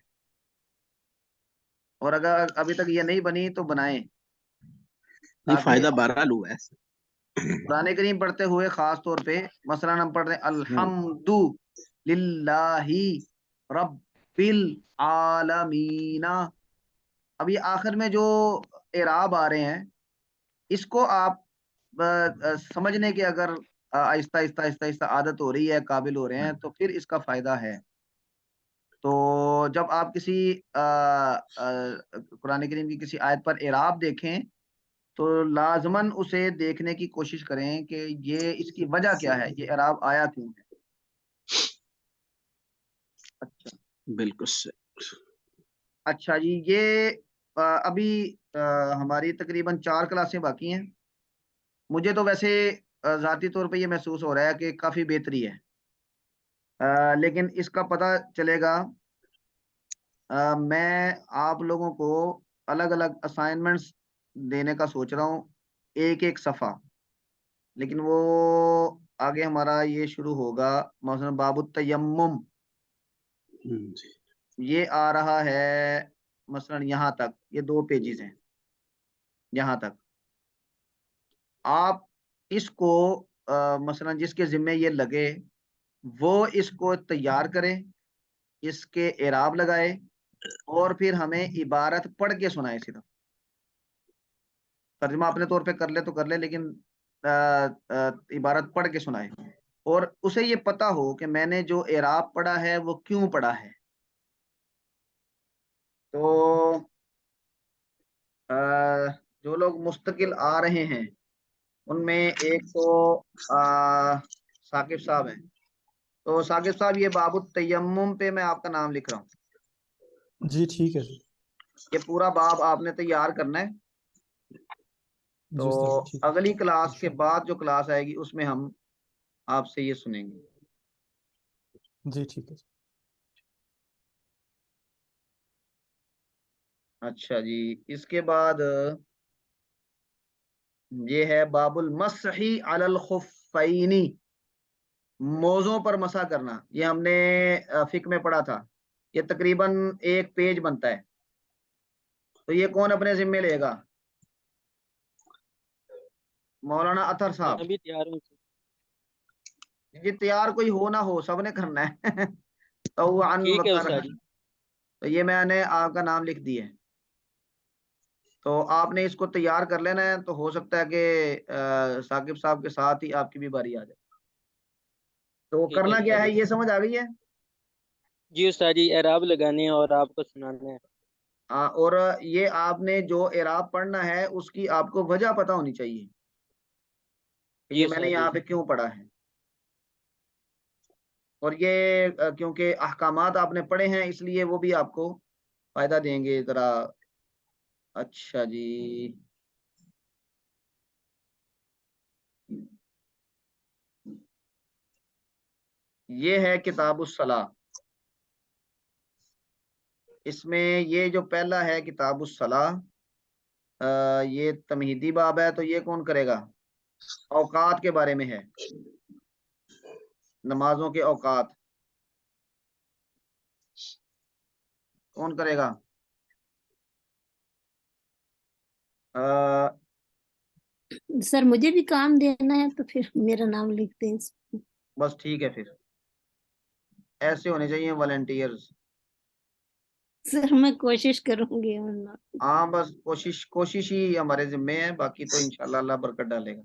और अगर अभी तक ये नहीं बनी तो बनाएं, नहीं, ताकि फायदा बहरहाल हुआ है। कुरान करीम पढ़ते हुए खास तौर पे मसलन हम पढ़ रहे हैं अल्हम्दु लिल्लाही रब्बिल आलमीना, अब ये आखिर में जो एराब आ रहे हैं, इसको आप समझने की अगर आहिस्ता आहिस्ता आहिस्ता आहिस्ता आदत हो रही है, काबिल हो रहे हैं, तो फिर इसका फायदा है। तो जब आप किसी कुरान करीम की किसी आयत पर एराब देखें, तो लाजमन उसे देखने की कोशिश करें कि ये इसकी वजह क्या है, ये एराब आया क्यों है। अच्छा, बिल्कुल सही। अच्छा जी, ये अभी हमारी तकरीबन 4 क्लासें बाकी हैं। मुझे तो वैसे ज़ाती तौर पे ये महसूस हो रहा है कि काफ़ी बेहतरी है, लेकिन इसका पता चलेगा। मैं आप लोगों को अलग अलग असाइनमेंट्स देने का सोच रहा हूँ, एक एक सफ़ा, लेकिन वो आगे हमारा ये शुरू होगा, मसलन बाबु तयम्मुम, जी। ये आ रहा है मसलन यहाँ तक, ये 2 पेजेस हैं यहाँ तक। आप इसको मसलन जिसके जिम्मे ये लगे वो इसको तैयार करें, इसके एराब लगाए, और फिर हमें इबारत पढ़ के सुनाए। सिर्फ तर्जुमा अपने तौर पे कर ले तो कर ले, लेकिन इबारत पढ़ के सुनाए, और उसे ये पता हो कि मैंने जो एराब पढ़ा है वो क्यों पढ़ा है। तो अ, जो लोग मुस्तकिल आ रहे हैं उनमें एक तो साकिब साहब हैं। तो साकिब साहब, ये बाबू तयम्मुम पे मैं आपका नाम लिख रहा हूँ। जी ठीक है जी। ये पूरा बाब आपने तैयार करना है। तो जी उस्ताद जी, ठीक है अगली क्लास के इंशाल्लाह। बाद जो क्लास आएगी उसमें हम आपसे ये सुनेंगे। जी ठीक है। अच्छा जी, इसके बाद ये है बाबुल मसही अलल खुफ़ैनी, मोज़ों पर मसा करना। ये हमने फिक में पढ़ा था। ये तकरीबन 1 पेज बनता है। तो ये कौन अपने जिम्मे लेगा? मौलाना अतर साहब। मैं भी तैयार हूँ। ये तैयार कोई हो ना हो, सबने करना है। तो अन ठीक है वकर, उस्ताद जी। तो ये मैंने आपका नाम लिख दिया है। तो आपने इसको तैयार कर लेना है, तो हो सकता है कि साकिब साहब के साथ ही आपकी भी बारी आ जाए। तो ठीक है करना क्या उस्ताद है, जी। ये समझ आ गई है? जी उस्ताद जी, एराब लगाने हैं और आपको सुनाना है। और ये आपने जो एराब पढ़ना है उसकी आपको वजह पता होनी चाहिए कि जी ये मैंने उस्ताद जी। यहाँ पे क्यों पढ़ा है। और ये क्योंकि अहकामात आपने पढ़े हैं, इसलिए वो भी आपको फायदा देंगे जरा। अच्छा जी, ये है किताबुस सलाह। इसमें ये जो पहला है किताबुस सलाह, ये तमहीदी बाब है, तो ये कौन करेगा? औकात के बारे में है, नमाजों के औकात कौन करेगा? अ, सर मुझे भी काम देना है तो फिर मेरा नाम लिखते हैं इसमें। बस ठीक है, फिर ऐसे होने चाहिए वॉलंटियर्स। सर मैं कोशिश करूंगी वरना। हाँ, बस कोशिश कोशिश ही हमारे जिम्मे है, बाकी तो इंशाल्लाह अल्लाह बरकत डालेगा।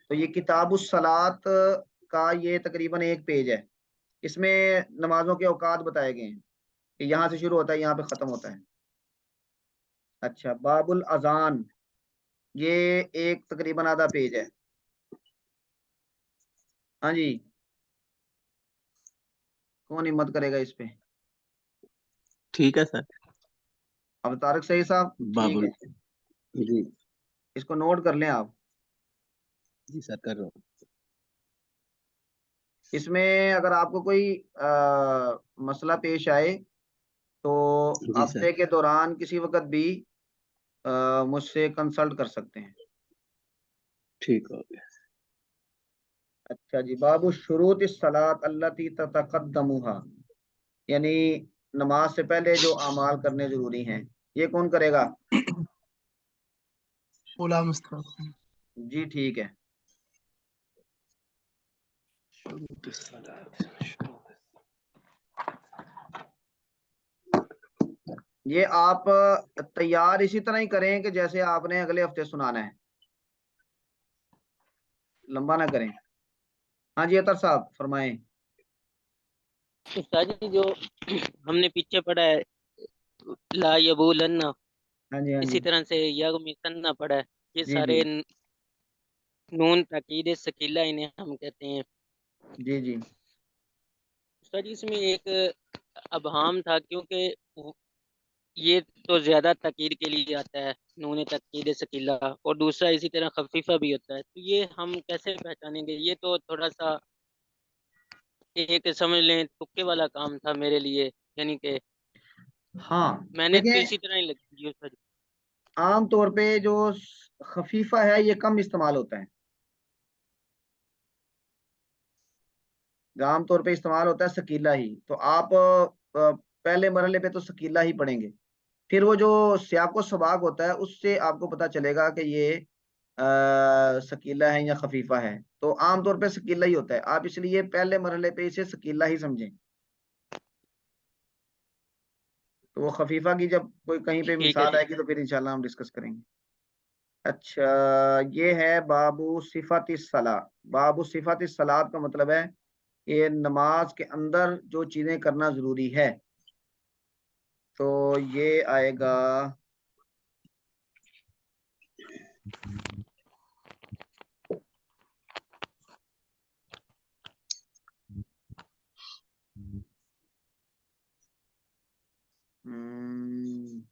तो ये किताबुस सलात का ये तकरीबन एक पेज है। इसमें नमाजों के औकात बताए गए हैं कि यहाँ से शुरू होता है, यहाँ पे खत्म होता है। अच्छा, बाबुल अजान, ये एक तकरीबन आधा पेज है। हाँ जी, कौन हिम्मत करेगा इस पे? ठीक है सर। अब तारक सही साहब, ठीक बाबुल। है, जी इसको नोट कर लें आप। जी सर, कर रहा हूँ। इसमें अगर आपको कोई मसला पेश आए तो जी सर। हफ्ते के दौरान किसी वक्त भी मुझसे कंसल्ट कर सकते हैं। ठीक हो गया। अच्छा जी, बाबू शुरूत सलात अल्लती ततक़द्दमुहा, यानी नमाज से पहले जो अमाल करने जरूरी हैं, ये कौन करेगा? गुलाम मुस्तफा। जी ठीक है। ये आप तैयार इसी तरह ही करें कि जैसे आपने अगले हफ्ते सुनाना है, लंबा ना करें। हाँ जी अतर साहब फरमाएं। उस्ताद जी, जो हमने पीछे पढ़ा है ला यबूलन्ना, हाँ जी, हाँ इसी जी, तरह से यगमिसन्ना पढ़ा है। ये जी जी, सारे नून ताकीद सकीला इन्हें हम कहते हैं। जी जी, उस्ताद जी, इसमें एक अबहम था, क्योंकि ये तो ज्यादा ताकीद के लिए आता है नून ताकीद सकीला, और दूसरा इसी तरह खफीफा भी होता है, तो ये हम कैसे पहचानेंगे? ये तो थोड़ा सा एक समझ लें तुक्के वाला काम था मेरे लिए, यानी कि हाँ मैंने तो देखें, इसी तरह ही लगी जी उस्ताद जी। आम तौर पे जो खफीफा है ये कम इस्तेमाल होता है, जो आम तौर पे इस्तेमाल होता है सकीला ही। तो आप पहले मरहले पे तो सकीला ही पढ़ेंगे, फिर वो जो सियाको सबाक होता है उससे आपको पता चलेगा कि ये सकीला है या खफीफा है। तो आमतौर पे सकीला ही होता है, आप इसलिए पहले मरहले पे इसे सकीला ही समझें। तो वो खफीफा की जब कोई कहीं पे ठीक है मिसाल जी। आएगी तो फिर इंशाल्लाह हम डिस्कस करेंगे। अच्छा, ये है बाबू सिफाती सला। बाबू सिफाती सलात का मतलब है ये नमाज के अंदर जो चीजें करना जरूरी है। तो ये आएगा हम्म,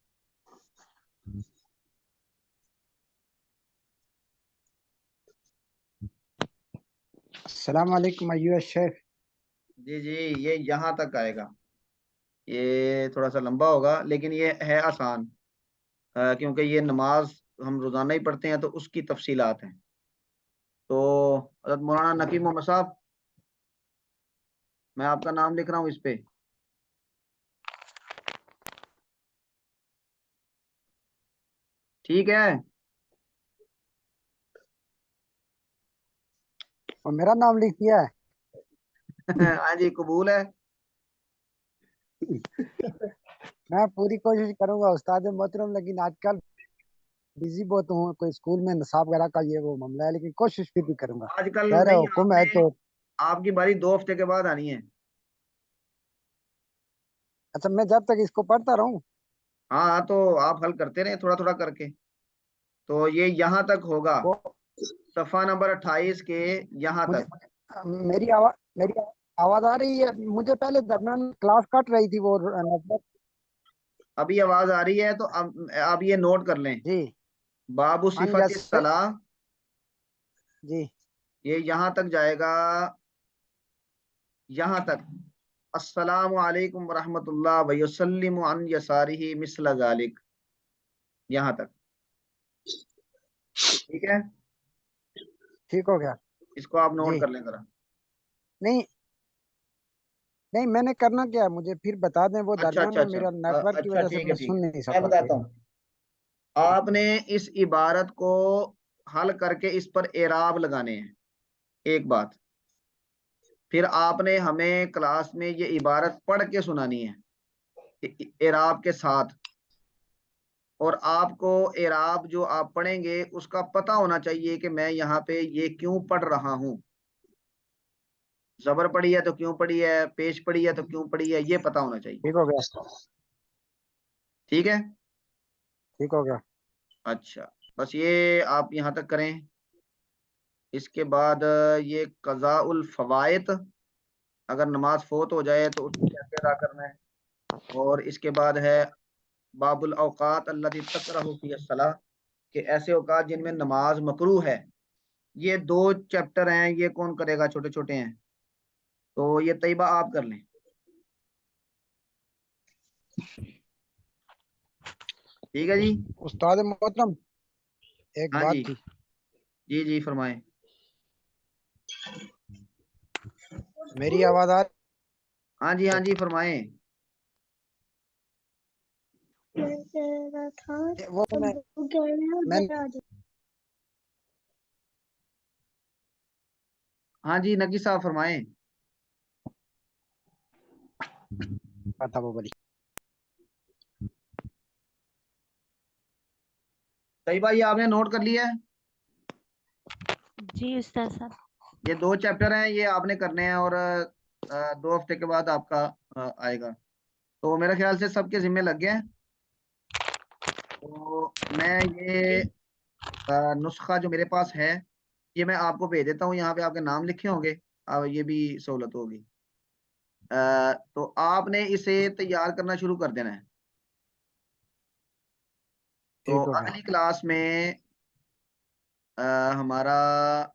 अस्सलाम वालेकुम अय्युहा शेख। जी जी, ये यहाँ तक आएगा। ये थोड़ा सा लंबा होगा लेकिन ये है आसान, क्योंकि ये नमाज हम रोजाना ही पढ़ते हैं तो उसकी तफसीलात हैं। तो हज़रत मौलाना नकीम मोहम्मद साहब, मैं आपका नाम लिख रहा हूँ इस पे। ठीक है। और मेरा नाम लिख दिया है। हाँ जी, कबूल है। मैं पूरी कोशिश करूंगा उस्ताद मोहतरम, लेकिन आजकल बिजी बहुत हूँ, कोई स्कूल में निसाब वगैरह का ये वो मामला है, लेकिन कोशिश फिर भी करूंगा। आजकल खैर है, नहीं, हुक्म है आपने, तो। आपकी बारी 2 हफ्ते के बाद आनी है। अच्छा, मैं जब तक इसको पढ़ता रहूं। हाँ हाँ, तो आप हल करते रहे थोड़ा थोड़ा करके। तो ये यहाँ तक होगा, वो सफा नंबर 28 के यहाँ मुझे तक। मेरी आवाज आ रही है? मुझे पहले दरमियान में क्लास कट रही थी वो नेटवर्क। अभी आवाज आ रही है तो अब ये नोट कर लें। जी। बाबू हाँ सिफत यस सलाह, जी। ये यहाँ तक जाएगा। यहाँ तक अस्सलामु अलैकुम वरहमतुल्लाह व युसल्लिमु अन यसारिही मिस्ल ज़ालिक, यहाँ तक। ठीक है, ठीक हो गया इसको आप नोट जी। कर लें जरा। नहीं नहीं, मैंने करना क्या है, मुझे फिर बता दें। वो अच्छा दरमियान अच्छा में अच्छा, मेरा नेटवर्क की अच्छा वजह से ठीक है मैं ठीक सुन है, नहीं मैं सका बताता फिर। हूँ। आपने इस इबारत को हल करके इस पर एराब लगाने हैं, एक बात। फिर आपने हमें क्लास में ये इबारत पढ़ के सुनानी है एराब के साथ, और आपको एराब जो आप पढ़ेंगे उसका पता होना चाहिए कि मैं यहाँ पे ये क्यों पढ़ रहा हूँ। जबर पड़ी है तो क्यों पड़ी है, पेश पड़ी है तो क्यों पड़ी है, ये पता होना चाहिए। ठीक हो गया, ठीक है, ठीक हो गया। अच्छा, बस ये आप यहाँ तक करें। इसके बाद ये कज़ाउल फवाइद, अगर नमाज फोत हो जाए तो उसको कैसे अदा करना है। और इसके बाद है बाबुल औकात अल्लती तकरहु फीहा सलाह, कि ऐसे औकात जिनमें नमाज मकरूह है। ये 2 चैप्टर हैं, ये कौन करेगा, छोटे छोटे हैं, तो ये तैयबा आप कर लें। ठीक है जी। उस्ताद मोहतरम, एक हाँ बात जी, थी। जी जी फरमाएं। मेरी आवाज आ हाँ जी, हाँ जी फरमाएं। वो मैं हाँ जी नकी साहब फरमाएं। था वो वाली। तैयबा ये आपने नोट कर लिया है। जी उस्ताद साहब। ये 2 चैप्टर हैं, ये आपने करने हैं, और 2 हफ्ते के बाद आपका आएगा। तो मेरे ख्याल से सबके जिम्मे लग गए हैं। तो मैं ये नुस्खा जो मेरे पास है, ये मैं आपको भेज देता हूँ। यहाँ पे आपके नाम लिखे होंगे, अब ये भी सहूलत होगी। तो आपने इसे तैयार करना शुरू कर देना है। तो ठीक हो गया। अगली क्लास में हमारा,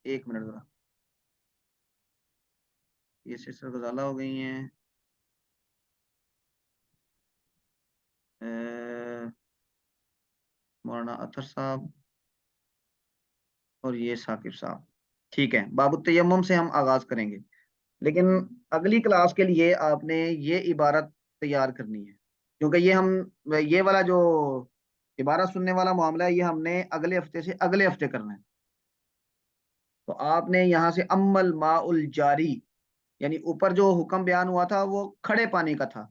एक मिनट जरा, ये सिस्टर गजाला हो गई हैं, मौलाना अतर साहब, और ये साकिब साहब। ठीक है, बाबू तयम्मुम से हम आगाज करेंगे, लेकिन अगली क्लास के लिए आपने ये इबारत तैयार करनी है, क्योंकि ये वाला जो इबारत सुनने वाला मामला है, ये हमने अगले हफ्ते से अगले हफ्ते करना है। तो आपने यहाँ से अम्मल माउल जारी, यानी ऊपर जो हुक्म बयान हुआ था वो खड़े पानी का था,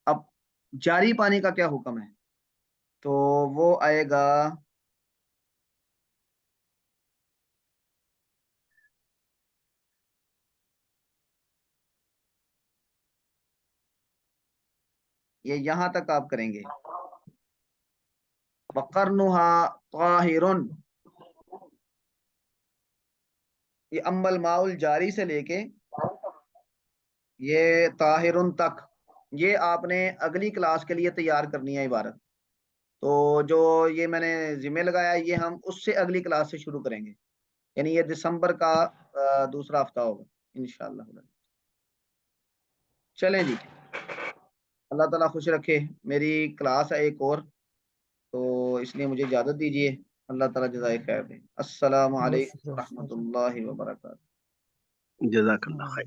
अब जारी पानी का क्या हुक्म है, तो वो आएगा ये, यहां तक आप करेंगे वकरनुहा ताहिरुन। ये अम्मल माउल जारी से लेके ये ताहिरुन तक, ये आपने अगली क्लास के लिए तैयार करनी है इबारत। तो जो ये मैंने जिम्मे लगाया, ये हम उससे अगली क्लास से शुरू करेंगे, यानी ये दिसंबर का दूसरा हफ्ता होगा इंशाअल्लाह। चलें जी, अल्लाह ताला खुश रखे। मेरी क्लास है एक और, तो इसलिए मुझे इजाज़त दीजिए। अल्लाह ताला जज़ाए खैर दे। अस्सलामु बहुत अलैकुम शुक्रिया उस्ताद साहब। रहमतुल्लाहि व बरकातहू। जज़ाकल्लाह खैर।